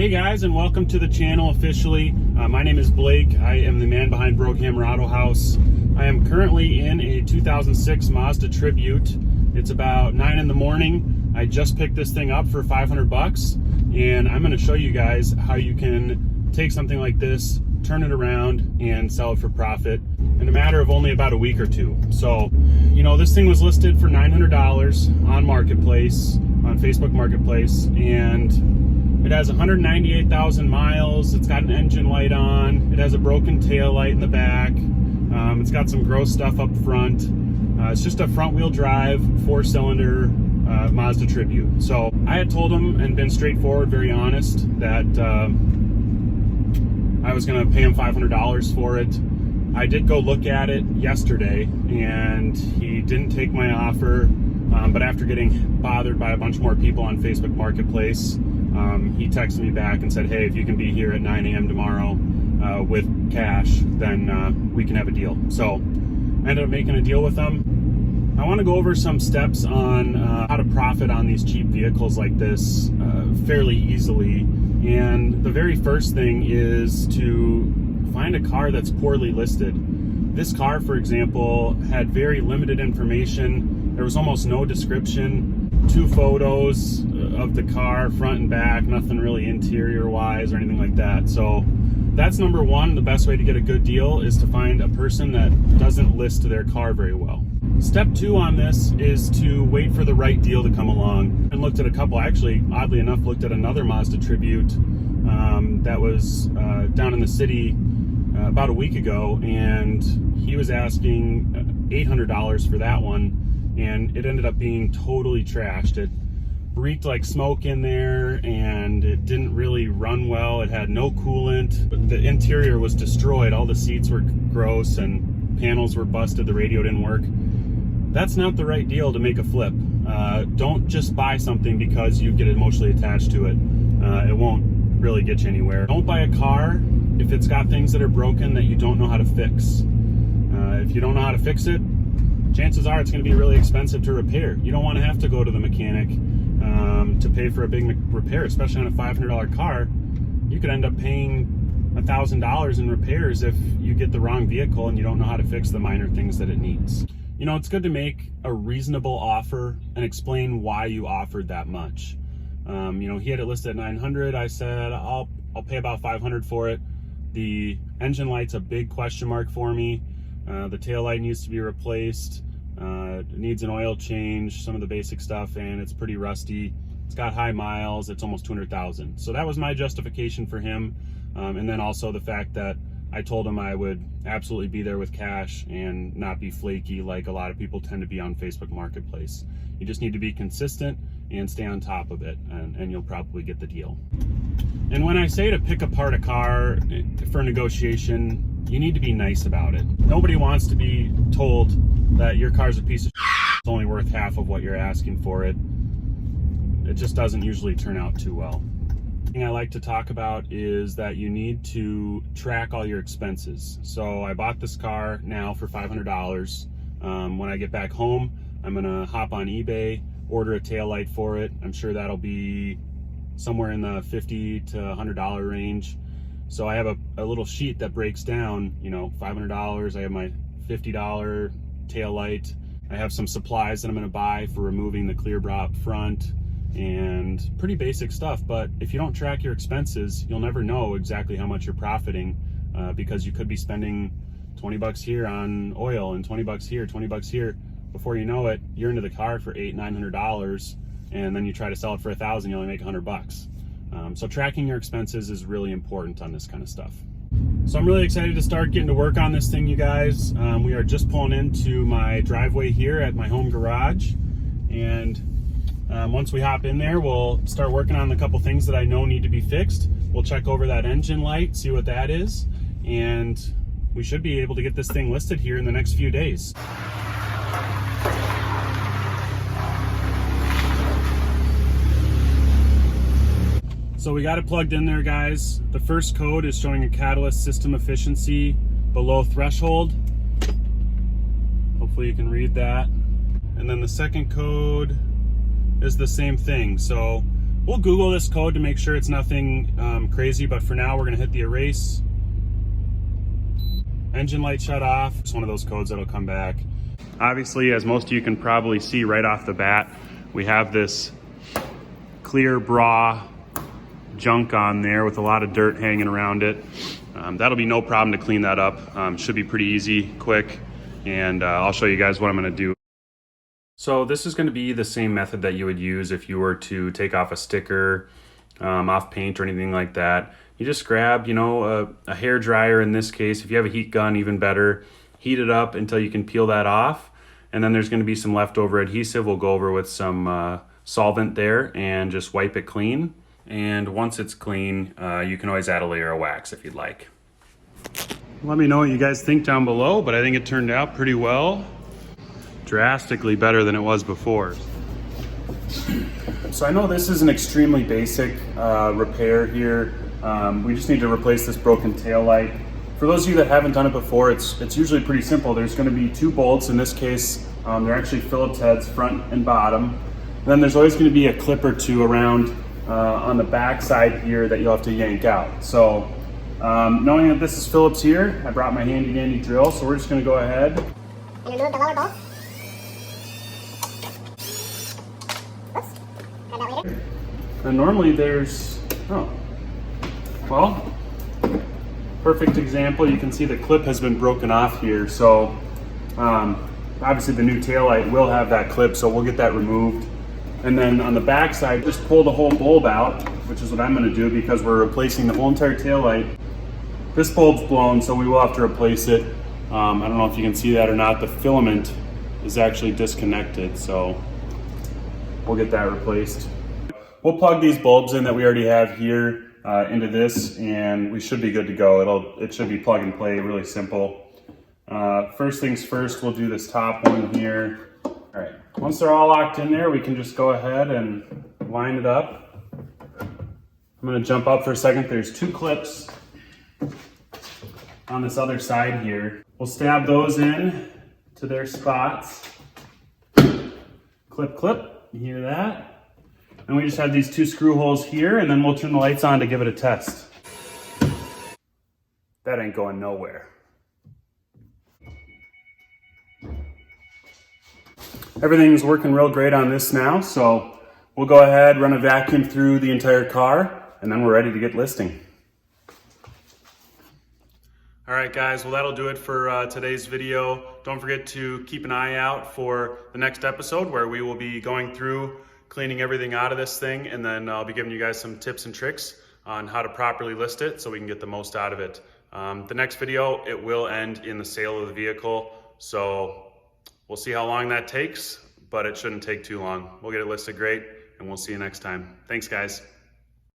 Hey guys, and welcome to the channel officially. My name is Blake. I am the man behind Brokehammer Auto House. I am currently in a 2006 Mazda Tribute. It's about 9 in the morning. I just picked this thing up for 500 bucks, and I'm going to show you guys how you can take something like this, turn it around, and sell it for profit in a matter of only about a week or two. So, you know, this thing was listed for $900 on Marketplace, on Facebook Marketplace, and it has 198,000 miles. It's got an engine light on. It has a broken tail light in the back. It's got some gross stuff up front. It's just a front wheel drive, 4-cylinder Mazda Tribute. So I had told him and been straightforward, very honest, that I was gonna pay him $500 for it. I did go look at it yesterday and he didn't take my offer, but after getting bothered by a bunch more people on Facebook Marketplace, he texted me back and said, hey, if you can be here at 9 a.m. tomorrow with cash, then we can have a deal. So I ended up making a deal with them. I want to go over some steps on how to profit on these cheap vehicles like this fairly easily. And the very first thing is to find a car that's poorly listed. This car, for example, had very limited information. There was almost no description. 2 photos of the car, front and back, nothing really interior wise or anything like that. So that's number one. The best way to get a good deal is to find a person that doesn't list their car very well. Step 2 on this is to wait for the right deal to come along. And looked at a couple, actually, oddly enough, looked at another Mazda Tribute that was down in the city about a week ago, and he was asking $800 for that one. And it ended up being totally trashed. It reeked like smoke in there, and it didn't really run well. It had no coolant. The interior was destroyed. All the seats were gross and panels were busted. The radio didn't work. That's not the right deal to make a flip. Don't just buy something because you get emotionally attached to it. It won't really get you anywhere. Don't buy a car if it's got things that are broken that you don't know how to fix. If you don't know how to fix it, chances are it's going to be really expensive to repair. You don't want to have to go to the mechanic to pay for a big repair, especially on a $500 car. You could end up paying $1,000 in repairs if you get the wrong vehicle and you don't know how to fix the minor things that it needs. You know, it's good to make a reasonable offer and explain why you offered that much. You know, he had it listed at $900. I said, I'll pay about $500 for it. The engine light's a big question mark for me. The tail light needs to be replaced. It needs an oil change, some of the basic stuff, and it's pretty rusty. It's got high miles. It's almost 200,000. So that was my justification for him. And then also the fact that I told him I would absolutely be there with cash and not be flaky like a lot of people tend to be on Facebook Marketplace. You just need to be consistent and stay on top of it, and you'll probably get the deal. And when I say to pick apart a car for negotiation, you need to be nice about it. Nobody wants to be told that your car's a piece of shit, it's only worth half of what you're asking for it. It just doesn't usually turn out too well. The thing I like to talk about is that you need to track all your expenses. So I bought this car now for $500. When I get back home, I'm gonna hop on eBay, order a taillight for it. I'm sure that'll be somewhere in the $50 to $100 range. So I have a little sheet that breaks down, you know, $500, I have my $50 tail light. I have some supplies that I'm gonna buy for removing the clear bra up front, and pretty basic stuff. But if you don't track your expenses, you'll never know exactly how much you're profiting, because you could be spending 20 bucks here on oil and 20 bucks here, 20 bucks here. Before you know it, you're into the car for $800-900, and then you try to sell it for $1,000, you only make 100 bucks. So tracking your expenses is really important on this kind of stuff. So I'm really excited to start getting to work on this thing, you guys. We are just pulling into my driveway here at my home garage. And once we hop in there, we'll start working on the couple things that I know need to be fixed. We'll check over that engine light, see what that is. And we should be able to get this thing listed here in the next few days. So we got it plugged in there, guys. The first code is showing a catalyst system efficiency below threshold. Hopefully you can read that. And then the second code is the same thing. So We'll Google this code to make sure it's nothing crazy, but for now we're gonna hit the erase. Engine light shut off. It's one of those codes that'll come back. Obviously, as most of you can probably see right off the bat, we have this clear bra junk on there with a lot of dirt hanging around it. That'll be no problem to clean that up. Should be pretty easy, quick, and I'll show you guys what I'm gonna do. So this is gonna be the same method that you would use if you were to take off a sticker, off paint or anything like that. You just grab, you know, a hair dryer in this case. If you have a heat gun, even better. Heat it up until you can peel that off. And then there's gonna be some leftover adhesive. We'll go over with some solvent there and just wipe it clean. And once it's clean, you can always add a layer of wax if you'd like. Let me know what you guys think down below, but I think it turned out pretty well. Drastically better than it was before. So I know this is an extremely basic repair here. We just need to replace this broken tail light. For those of you that haven't done it before, it's usually pretty simple. There's going to be 2 bolts. In this case, they're actually Phillips heads, front and bottom. And then there's always going to be a clip or 2 around on the back side here that you'll have to yank out. So knowing that this is Phillips here, I brought my handy dandy drill. So we're just going to go ahead and remove the lower bolt. Oops, grab that later. And normally there's, well, perfect example. You can see the clip has been broken off here. So obviously the new taillight will have that clip, so we'll get that removed. And then on the back side, just pull the whole bulb out, which is what I'm gonna do because we're replacing the whole entire taillight. This bulb's blown, so we will have to replace it. I don't know if you can see that or not. The filament is actually disconnected, so we'll get that replaced. We'll plug these bulbs in that we already have here into this, and we should be good to go. It should be plug and play, really simple. First things first, we'll do this top one here. All right, once they're all locked in there, we can just go ahead and line it up. I'm gonna jump up for a second. There's 2 clips on this other side here. We'll stab those in to their spots. Clip, clip, you hear that? And we just have these 2 screw holes here, and then we'll turn the lights on to give it a test. That ain't going nowhere. Everything's working real great on this now, so we'll go ahead, run a vacuum through the entire car, and then we're ready to get listing. All right, guys, well, that'll do it for today's video. Don't forget to keep an eye out for the next episode where we will be going through cleaning everything out of this thing, and then I'll be giving you guys some tips and tricks on how to properly list it so we can get the most out of it. The next video, it will end in the sale of the vehicle, so we'll see how long that takes, but it shouldn't take too long. We'll get it listed great, and we'll see you next time. Thanks, guys.